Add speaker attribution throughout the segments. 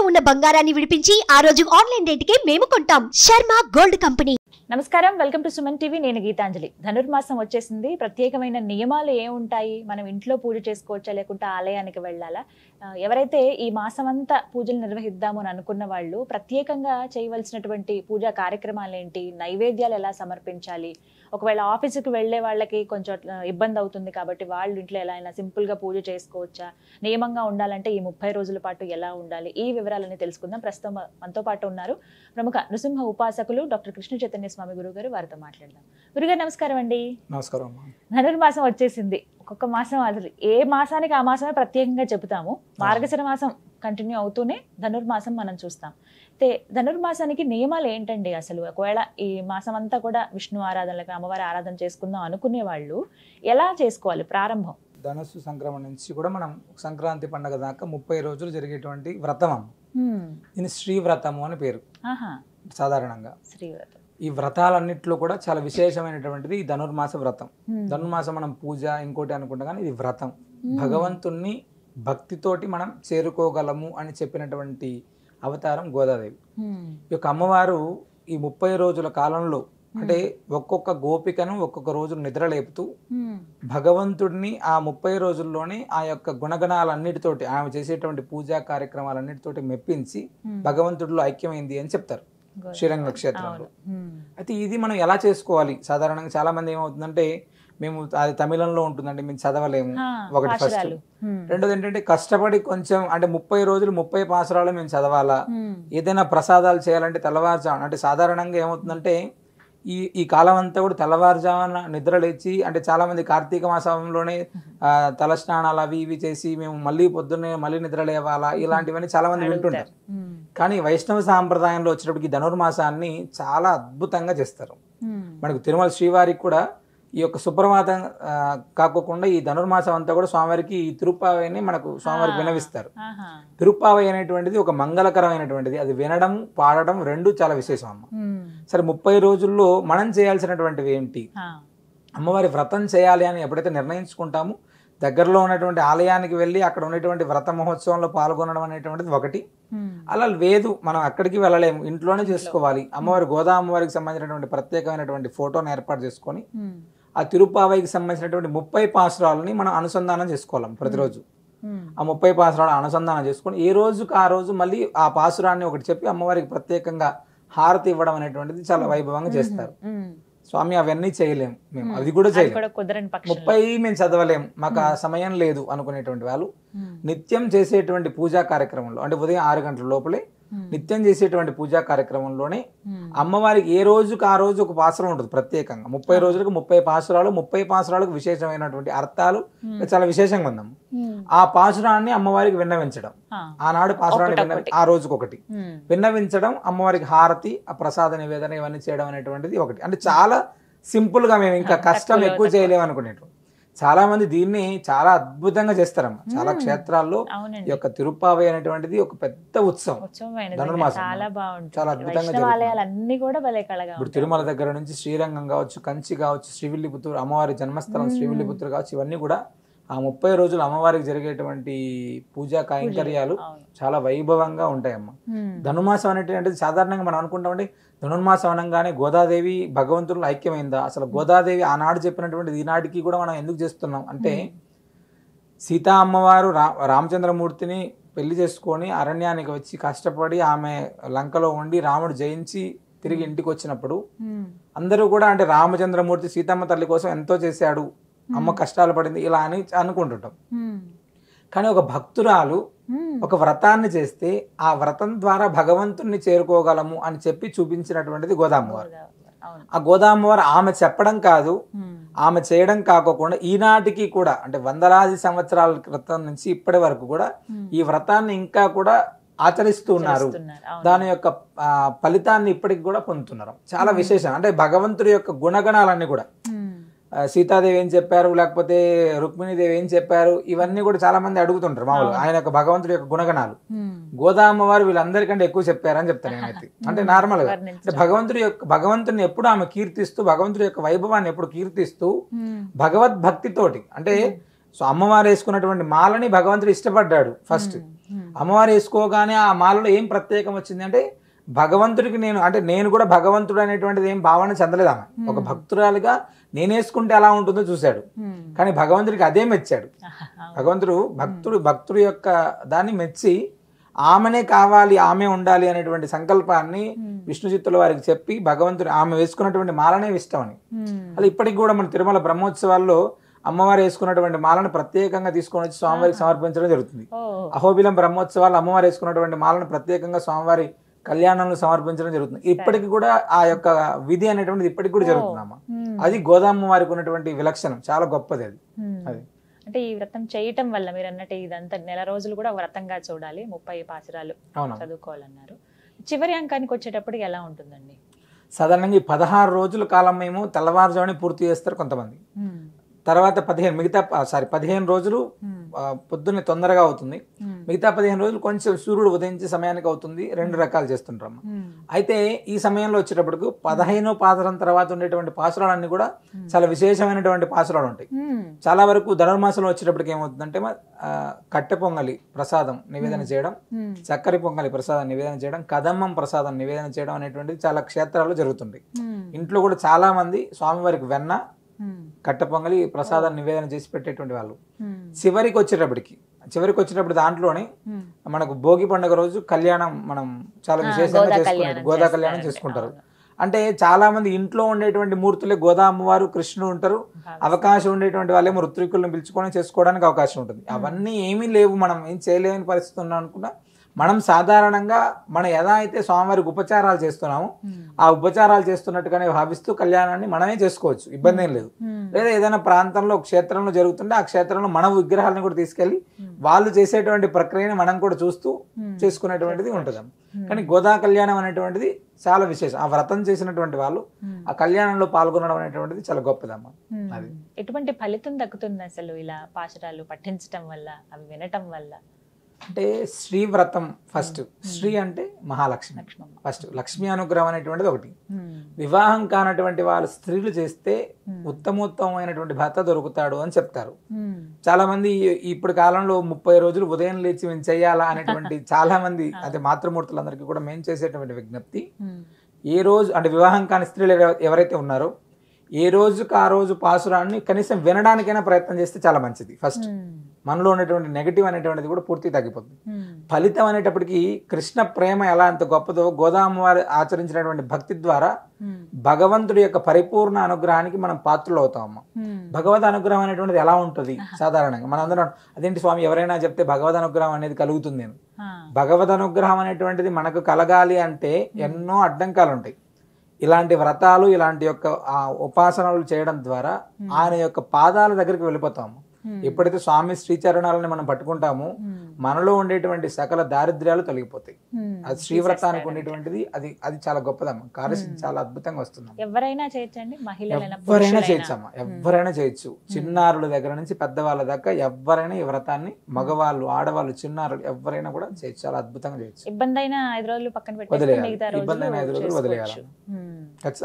Speaker 1: ఉన్న బంగారాన్ని విడిపించి ఆ రోజు ఆన్లైన్ రేటుకే మేము కొంటాం. Sharma gold company.
Speaker 2: నమస్కారం, వెల్కమ్ టు సుమన్ టీవీ. నేను గీతాంజలి. ధనుర్మాసం వచ్చేసింది. ప్రత్యేకమైన నియమాలు ఏముంటాయి? మనం ఇంట్లో పూజ చేసుకోవచ్చా లేకుంటే ఆలయానికి వెళ్ళాలా? ఎవరైతే ఈ మాసం అంతా పూజలు నిర్వహిద్దాము అని అనుకున్న వాళ్ళు ప్రత్యేకంగా చేయవలసినటువంటి పూజా కార్యక్రమాలు ఏంటి, నైవేద్యాలు ఎలా సమర్పించాలి, ఒకవేళ ఆఫీసుకి వెళ్ళే వాళ్ళకి కొంచెం ఇబ్బంది అవుతుంది కాబట్టి వాళ్ళు ఇంట్లో ఎలా అయినా సింపుల్గా పూజ చేసుకోవచ్చా, నియమంగా ఉండాలంటే ఈ 30 రోజుల పాటు ఎలా ఉండాలి, ఈ వివరాలన్నీ తెలుసుకుందాం. ప్రస్తుతం మనతో పాటు ఉన్నారు ప్రముఖ నృసింహ ఉపాసకులు డాక్టర్ కృష్ణ చైతన్య స్వామి గురుగారు. వారితో మాట్లాడదాం. గురుగారు నమస్కారం అండి.
Speaker 3: నమస్కారం.
Speaker 2: ధనుర్మాసం వచ్చేసింది. ఒక్కొక్క మాసం అసలు ఏ మాసానికి ఆ మాసమే ప్రత్యేకంగా చెబుతాము. మార్గశిర మాసం కంటిన్యూ అవుతూనే ధనుర్మాసం మనం చూస్తాం. అయితే ధనుర్మాసానికి నియమాలు ఏంటండి అసలు? ఒకవేళ ఈ మాసం అంతా కూడా విష్ణు ఆరాధనలకు అమ్మవారి ఆరాధన చేసుకుందాం అనుకునే వాళ్ళు ఎలా చేసుకోవాలి? ప్రారంభం
Speaker 3: ధనుస్సు సంక్రమణ నుంచి కూడా మనం సంక్రాంతి పండుగ దాకా 30 రోజులు జరిగేటువంటి వ్రతం అమ్మ. దీని శ్రీవ్రతము అని పేరు సాధారణంగా.
Speaker 2: శ్రీవ్రతం.
Speaker 3: ఈ వ్రతాలన్నింటిలో కూడా చాలా విశేషమైనటువంటిది ఈ ధనుర్మాస వ్రతం. ధనుర్మాసం మనం పూజ ఇంకోటి అనుకుంటాం, కానీ ఇది వ్రతం. భగవంతుణ్ణి భక్తితోటి మనం చేరుకోగలము అని చెప్పినటువంటి అవతారం గోదాదేవి. ఈ యొక్క అమ్మవారు ఈ 30 రోజుల కాలంలో అంటే ఒక్కొక్క గోపికను ఒక్కొక్క రోజు నిద్ర లేపుతూ భగవంతుడిని ఆ 30 రోజుల్లోనే ఆ యొక్క గుణగణాలన్నిటితోటి ఆమె చేసేటువంటి పూజా కార్యక్రమాలన్నిటితోటి మెప్పించి భగవంతుడిలో ఐక్యమైంది అని చెప్తారు శ్రీరంగ క్షేత్రంలో. అయితే ఇది మనం ఎలా చేసుకోవాలి? సాధారణంగా చాలా మంది ఏమవుతుందంటే, మేము అది తమిళంలో ఉంటుందండి, మేము చదవలేము ఒకటి ఫస్ట్. రెండోది ఏంటంటే కష్టపడి కొంచెం అంటే 30 రోజులు 30 పాసురాలు మేము చదవాలా, ఏదైనా ప్రసాదాలు చేయాలంటే తెల్లవారుజామున, అంటే సాధారణంగా ఏమవుతుందంటే ఈ కాలం అంతా కూడా తెల్లవారుజామున నిద్ర లేచి, అంటే చాలా మంది కార్తీక మాసంలోనే తల స్నానాలు అవి ఇవి చేసి మేము మళ్ళీ పొద్దున్నే మళ్ళీ నిద్ర లేవాలా, ఇలాంటివన్నీ చాలా మంది వింటుంటారు. కానీ వైష్ణవ సాంప్రదాయంలో వచ్చేటప్పటికి ధనుర్మాసాన్ని చాలా అద్భుతంగా చేస్తారు. మనకు తిరుమల శ్రీవారికి కూడా ఈ యొక్క సుప్రభాతం కాకోకుండా ఈ ధనుర్మాసం అంతా కూడా స్వామివారికి ఈ తిరుప్పావైని మనకు స్వామివారికి వినవిస్తారు. తిరుప్పావై అనేటువంటిది ఒక మంగళకరమైనటువంటిది. అది వినడం పాడడం రెండు చాలా విశేషం అమ్మ. సరే, 30 రోజుల్లో మనం చేయాల్సినటువంటివి ఏంటి? అమ్మవారి వ్రతం చేయాలి అని ఎప్పుడైతే నిర్ణయించుకుంటామో దగ్గరలో ఉన్నటువంటి ఆలయానికి వెళ్ళి అక్కడ ఉన్నటువంటి వ్రత మహోత్సవంలో పాల్గొనడం అనేటువంటిది ఒకటి. అలా లేదు, మనం అక్కడికి వెళ్ళలేము, ఇంట్లోనే చేసుకోవాలి. అమ్మవారి గోదా అమ్మవారికి సంబంధించినటువంటి ప్రత్యేకమైనటువంటి ఫోటోను ఏర్పాటు చేసుకొని ఆ తిరుప్పావైకి సంబంధించినటువంటి 30 పాసురాలని మనం అనుసంధానం చేసుకోవాలి ప్రతిరోజు. ఆ 30 పాసురాలు అనుసంధానం చేసుకొని ఏ రోజుకి ఆ రోజు మళ్ళీ ఆ పాసురాన్ని ఒకటి చెప్పి అమ్మవారికి ప్రత్యేకంగా హారతి ఇవ్వడం అనేటువంటిది చాలా వైభవంగా చేస్తారు. స్వామి అవన్నీ చేయలేము మేము, అది కూడా చేయలేము, 30 మేము చదవలేము, మాకు ఆ సమయం లేదు అనుకునేటువంటి వాళ్ళు నిత్యం చేసేటువంటి పూజా కార్యక్రమంలో, అంటే ఉదయం 6 గంటల లోపలే నిత్యం చేసేటువంటి పూజా కార్యక్రమంలోనే అమ్మవారికి ఏ రోజుకి ఆ రోజు ఒక పాసురం ఉంటుంది ప్రత్యేకంగా. 30 రోజులకు 30 పాసురాలు, 30 పాసురాలకు విశేషమైనటువంటి అర్థాలు చాలా విశేషంగా ఉందాం. ఆ పాసురాన్ని అమ్మవారికి విన్నవించడం, ఆనాడు పాసురాన్ని ఆ రోజుకొకటి విన్నవించడం, అమ్మవారికి హారతి, ఆ ప్రసాద నివేదన ఇవన్నీ చేయడం అనేటువంటిది ఒకటి. అంటే చాలా సింపుల్ గా, మేము ఇంకా కష్టం ఎక్కువ చేయలేము అనుకునేటువంటి చాలా మంది దీన్ని చాలా అద్భుతంగా చేస్తారమ్మా. చాలా క్షేత్రాల్లో ఈ యొక్క తిరుప్పావై అనేటువంటిది ఒక పెద్ద ఉత్సవం. ధనుర్మాసం చాలా అద్భుతంగా జరుగుతుంది. ఇప్పుడు తిరుమల దగ్గర నుంచి శ్రీరంగం కావచ్చు, కంచి కావచ్చు, శ్రీవిల్లిపుత్తూరు అమ్మవారి జన్మస్థలం శ్రీవిల్లిపుత్తూరు కావచ్చు, ఇవన్నీ కూడా ఆ 30 రోజులు అమ్మవారికి జరిగేటువంటి పూజా కైంకర్యాలు చాలా వైభవంగా ఉంటాయమ్మా. ధనుర్మాసం అనేటువంటిది సాధారణంగా మనం అనుకుంటామంటే ధనుర్మాసం అనగానే గోదాదేవి భగవంతుల్లో ఐక్యమైందా? అసలు గోదాదేవి ఆనాడు చెప్పినటువంటి ఈనాటికి కూడా మనం ఎందుకు చేస్తున్నాం అంటే, సీతా అమ్మవారు రామచంద్రమూర్తిని పెళ్లి చేసుకొని అరణ్యానికి వచ్చి కష్టపడి ఆమె లంకలో ఉండి రాముడు జయించి తిరిగి ఇంటికి వచ్చినప్పుడు అందరూ కూడా అంటే రామచంద్రమూర్తి సీతమ్మ తల్లి కోసం ఎంతో చేశాడు, అమ్మ కష్టాలు పడింది ఇలా అని అనుకుంటుంటాం. కానీ ఒక భక్తురాలు ఒక వ్రతాన్ని చేస్తే ఆ వ్రతం ద్వారా భగవంతుణ్ణి చేరుకోగలము అని చెప్పి చూపించినటువంటిది గోదామ్మవారు. ఆ గోదామ్మవారు ఆమె చెప్పడం కాదు, ఆమె చేయడం కాకోకుండా ఈనాటికి కూడా అంటే వందలాది సంవత్సరాల క్రితం నుంచి ఇప్పటి వరకు కూడా ఈ వ్రతాన్ని ఇంకా కూడా ఆచరిస్తూ ఉన్నారు. దాని యొక్క ఫలితాన్ని ఇప్పటికి కూడా పొందుతున్నారు. చాలా విశేషం. అంటే భగవంతుడి యొక్క గుణగణాలన్నీ కూడా సీతాదేవి ఏం చెప్పారు, లేకపోతే రుక్మిణీదేవి ఏం చెప్పారు, ఇవన్నీ కూడా చాలా మంది అడుగుతుంటారు మామూలుగా. ఆయన యొక్క భగవంతుడి యొక్క గుణగణాలు గోదామ్మవారు వీళ్ళందరికంటే ఎక్కువ చెప్పారని చెప్తాను నేనైతే. అంటే నార్మల్ గా అంటే భగవంతుని ఎప్పుడు ఆమె కీర్తిస్తూ, భగవంతుడి యొక్క వైభవాన్ని ఎప్పుడు కీర్తిస్తూ భగవద్భక్తితోటి, అంటే సో అమ్మవారు వేసుకున్నటువంటి మాలని భగవంతుడు ఇష్టపడ్డాడు ఫస్ట్. అమ్మవారు వేసుకోగానే ఆ మాలలో ఏం ప్రత్యేకం వచ్చింది అంటే భగవంతుడికి నేను కూడా భగవంతుడు అనేటువంటిది ఏం భావన చెందలేదు ఆమె. ఒక భక్తురాలుగా నేను వేసుకుంటే ఎలా ఉంటుందో చూశాడు, కానీ భగవంతుడికి అదే మెచ్చాడు. భక్తుడి యొక్క దాన్ని మెచ్చి ఆమెనే కావాలి, ఆమె ఉండాలి అనేటువంటి సంకల్పాన్ని విష్ణు చిత్తుల వారికి చెప్పి భగవంతుడు ఆమె వేసుకున్నటువంటి మాలనే ఇష్టం అని. అది ఇప్పటికి కూడా మన తిరుమల బ్రహ్మోత్సవాల్లో అమ్మవారు వేసుకున్నటువంటి మాలను ప్రత్యేకంగా తీసుకొని వచ్చి స్వామివారికి సమర్పించడం జరుగుతుంది. అహోబిలం బ్రహ్మోత్సవాలు అమ్మవారు వేసుకున్నటువంటి మాలను ప్రత్యేకంగా స్వామివారి కళ్యాణంలో సమర్పించడం జరుగుతుంది. ఇప్పటికి కూడా ఆ యొక్క విధి అనేటువంటిది ఇప్పటికి కూడా జరుగుతుందమ్మా. అది గోదామ్మ వారికి ఉన్నటువంటి విలక్షణం, చాలా గొప్పది అది. అది
Speaker 2: అంటే ఈ వ్రతం చేయటం వల్ల మీరు అన్నట్టు ఇదంతా నెల రోజులు కూడా వ్రతంగా చూడాలి, 30 పాసురాలు చదువుకోవాలన్నారు. చివరి అంకానికి వచ్చేటప్పటికి ఎలా ఉంటుందండి?
Speaker 3: సాధారణంగా ఈ 16 రోజుల కాలం మేము తెల్లవారుజామునే పూర్తి చేస్తారు కొంతమంది. తర్వాత 15 రోజులు పొద్దున్నే తొందరగా అవుతుంది. మిగతా 15 రోజులు కొంచెం సూర్యుడు ఉదయించే సమయానికి అవుతుంది. 2 రకాలు చేస్తుంటారు. అయితే ఈ సమయంలో వచ్చేటప్పటికి 15వ పాసురం తర్వాత ఉండేటువంటి పాసురాలన్నీ కూడా చాలా విశేషమైనటువంటి పాసురాలు ఉంటాయి. చాలా వరకు ధనుర్మాసంలో వచ్చేటప్పటికి ఏమవుతుందంటే కట్టె పొంగలి ప్రసాదం నివేదన చేయడం, చక్కెర పొంగలి ప్రసాదం నివేదన చేయడం, కదమ్మం ప్రసాదం నివేదన చేయడం అనేటువంటిది చాలా క్షేత్రాల్లో జరుగుతుంది. ఇంట్లో కూడా చాలా మంది స్వామివారికి వెన్న, కట్ట పొంగలి ప్రసాదం నివేదన చేసి పెట్టేటువంటి వాళ్ళు. చివరికి వచ్చేటప్పుడు దాంట్లోనే మనకు భోగి పండుగ రోజు కళ్యాణం మనం చాలా విశేషంగా చేసుకుంటారు, గోదా కళ్యాణం చేసుకుంటారు. అంటే చాలా మంది ఇంట్లో ఉండేటువంటి మూర్తులే గోదా అమ్మవారు, కృష్ణుడు ఉంటారు. అవకాశం ఉండేటువంటి వాళ్ళేమో ఋత్వికులను పిలుచుకొని చేసుకోవడానికి అవకాశం ఉంటుంది. అవన్నీ ఏమీ లేవు, మనం ఏం చేయలేని పరిస్థితి ఉన్నాం అనుకున్నా మనం సాధారణంగా ఎలా అయితే స్వామివారికి ఉపచారాలు చేస్తున్నామో ఆ ఉపచారాలు చేస్తున్నట్టుగానే భావిస్తూ కళ్యాణాన్ని మనమే చేసుకోవచ్చు, ఇబ్బంది ఏం లేదు. లేదా ఏదైనా ప్రాంతంలో క్షేత్రంలో జరుగుతుంటే ఆ క్షేత్రంలో మన విగ్రహాలను కూడా తీసుకెళ్లి వాళ్ళు చేసేటువంటి ప్రక్రియని మనం కూడా చూస్తూ చేసుకునేటువంటిది ఉంటుంది. కానీ గోదా కళ్యాణం అనేటువంటిది చాలా విశేషం. ఆ వ్రతం చేసినటువంటి వాళ్ళు ఆ కళ్యాణంలో పాల్గొనడం అనేటువంటిది చాలా గొప్పదమ్మా. అది
Speaker 2: ఎటువంటి ఫలితం దక్కుతుంది అసలు ఇలా పాశురాలు పఠించడం వల్ల, అవి వినటం వల్ల?
Speaker 3: అంటే శ్రీ వ్రతం ఫస్ట్. శ్రీ అంటే మహాలక్ష్మి ఫస్ట్. లక్ష్మీ అనుగ్రహం అనేటువంటిది ఒకటి. వివాహం కానటువంటి వాళ్ళు స్త్రీలు చేస్తే ఉత్తమోత్తమైనటువంటి భర్త దొరుకుతాడు అని చెప్తారు. చాలా మంది ఇప్పుడు కాలంలో 30 రోజులు ఉదయం లేచి మేము చెయ్యాలా అనేటువంటి చాలా మంది, అంటే మాతృమూర్తులందరికీ కూడా మేము చేసేటువంటి విజ్ఞప్తి, ఏ రోజు అంటే వివాహం కాని స్త్రీలు ఎవరైతే ఉన్నారో ఏ రోజుకి ఆ రోజు పాసురాన్ని కనీసం వినడానికైనా ప్రయత్నం చేస్తే చాలా మంచిది. ఫస్ట్ మనలో ఉన్నటువంటి నెగటివ్ అనేటువంటిది కూడా పూర్తిగా తగ్గిపోతుంది. ఫలితం అనేటప్పటికీ కృష్ణ ప్రేమ ఎలా అంత గొప్పదో గోదామ్మ వారు ఆచరించినటువంటి భక్తి ద్వారా భగవంతుడి యొక్క పరిపూర్ణ అనుగ్రహానికి మనం పాత్రలు అవుతామమ్మా. భగవద్ అనుగ్రహం అనేటువంటిది ఎలా ఉంటుంది? సాధారణంగా మనందరం అదేంటి స్వామి ఎవరైనా చెప్తే భగవద్ అనుగ్రహం అనేది కలుగుతుంది అని. భగవద్ అనుగ్రహం అనేటువంటిది మనకు కలగాలి అంటే ఎన్నో అడ్డంకాలు ఉంటాయి. ఇలాంటి వ్రతాలు, ఇలాంటి యొక్క ఉపాసనలు చేయడం ద్వారా ఆయన యొక్క పాదాల దగ్గరికి వెళ్ళిపోతాము. ఎప్పుడైతే స్వామి శ్రీచరణాలని మనం పట్టుకుంటామో మనలో ఉండేటువంటి సకల దారిద్ర్యాలు తొలగిపోతాయి. అది శ్రీవ్రతానికి ఉండేటువంటిది అది చాలా గొప్పదమ్మా. కార్యసిద్ధి చాలా అద్భుతంగా వస్తుంది.
Speaker 2: ఎవరైనా చేయొచ్చండి,
Speaker 3: ఎవరైనా చేయొచ్చమ్మా, ఎవరైనా చేయొచ్చు. చిన్నారుల దగ్గర నుంచి పెద్దవాళ్ళ దాకా ఎవరైనా ఈ వ్రతాన్ని, మగవాళ్ళు, ఆడవాళ్ళు, చిన్నారులు ఎవరైనా కూడా చేయొచ్చు. చాలా అద్భుతంగా చేయొచ్చు.
Speaker 2: ఇబ్బంది అయినా 5 రోజులు పక్కన
Speaker 3: వదిలేయాలి, ఇబ్బంది అయినా 5 రోజులు వదిలేయాలి.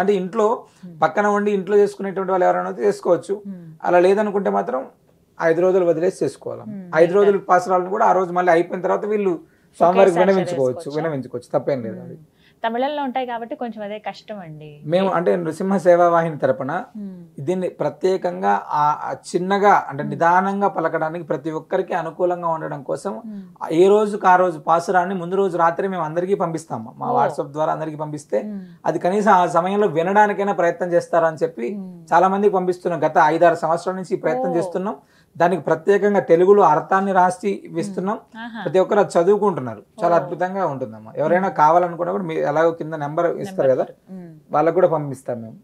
Speaker 3: అంటే ఇంట్లో పక్కన ఉండి ఇంట్లో చేసుకునేటువంటి వాళ్ళు ఎవరైనా చేసుకోవచ్చు. అలా లేదనుకుంటే మాత్రం 5 రోజులు వదిలేసి చేసుకోవాలి. 5 రోజుల పాసురాలను కూడా ఆ రోజు మళ్ళీ అయిపోయిన తర్వాత వీళ్ళు స్వామివారికి వినవించుకోవచ్చు, తప్పేం లేదు. అది
Speaker 2: తమిళంలో ఉంటాయి కాబట్టి కొంచెం అదే కష్టం అండి.
Speaker 3: మేము అంటే నృసింహ సేవా వాహిని తరపున దీన్ని ప్రత్యేకంగా చిన్నగా అంటే నిదానంగా పలకడానికి ప్రతి ఒక్కరికి అనుకూలంగా ఉండడం కోసం ఏ రోజుకి ఆ రోజు పాసురాన్ని ముందు రోజు రాత్రి మేము అందరికీ పంపిస్తాము. మా వాట్సాప్ ద్వారా అందరికీ పంపిస్తే అది కనీసం ఆ సమయంలో వినడానికైనా ప్రయత్నం చేస్తారని చెప్పి చాలా మందికి పంపిస్తున్నాం. గత 5-6 సంవత్సరాల నుంచి ఈ ప్రయత్నం చేస్తున్నాం. దానికి ప్రత్యేకంగా తెలుగులో అర్థాన్ని రాసి ఇస్తున్నాం. ప్రతి ఒక్కరు అది చదువుకుంటున్నారు. చాలా అద్భుతంగా ఉంటుందమ్మా. ఎవరైనా కావాలనుకున్నా కూడా మీరు ఎలాగో కింద నెంబర్ ఇస్తారు కదా, వాళ్ళకు కూడా పంపిస్తాం మేము.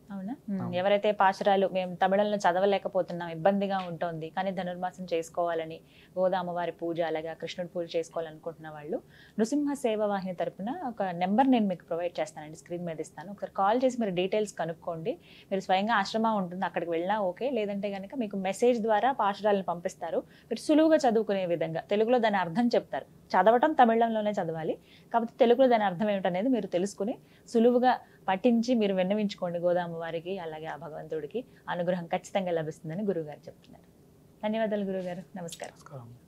Speaker 2: ఎవరైతే పాశురాలు మేము తమిళంలో చదవలేకపోతున్నాం, ఇబ్బందిగా ఉంటుంది, కానీ ధనుర్మాసం చేసుకోవాలని, గోదా అమ్మవారి పూజ అలాగా కృష్ణుడి పూజ చేసుకోవాలనుకుంటున్న వాళ్ళు నృసింహ సేవా వాహిని తరపున ఒక నెంబర్ నేను మీకు ప్రొవైడ్ చేస్తానండి, స్క్రీన్ మీద ఇస్తాను. ఒకసారి కాల్ చేసి మీరు డీటెయిల్స్ కనుక్కోండి. మీరు స్వయంగా ఆశ్రమం ఉంటుంది, అక్కడికి వెళ్ళినా ఓకే, లేదంటే కనుక మీకు మెసేజ్ ద్వారా పాశురాలను పంపిస్తారు. మీరు సులువుగా చదువుకునే విధంగా తెలుగులో దాని అర్థం చెప్తారు. చదవటం తమిళంలోనే చదవాలి, కాబట్టి తెలుగులో దాని అర్థం ఏమిటనేది మీరు తెలుసుకుని సులువుగా పఠించి మీరు విన్నవించుకోండి. గోదా అమ్మవారికి అలాగే ఆ భగవంతుడికి అనుగ్రహం ఖచ్చితంగా లభిస్తుందని గురువుగారు చెప్తున్నారు. ధన్యవాదాలు గురుగారు. నమస్కారం.
Speaker 3: నమస్కారం.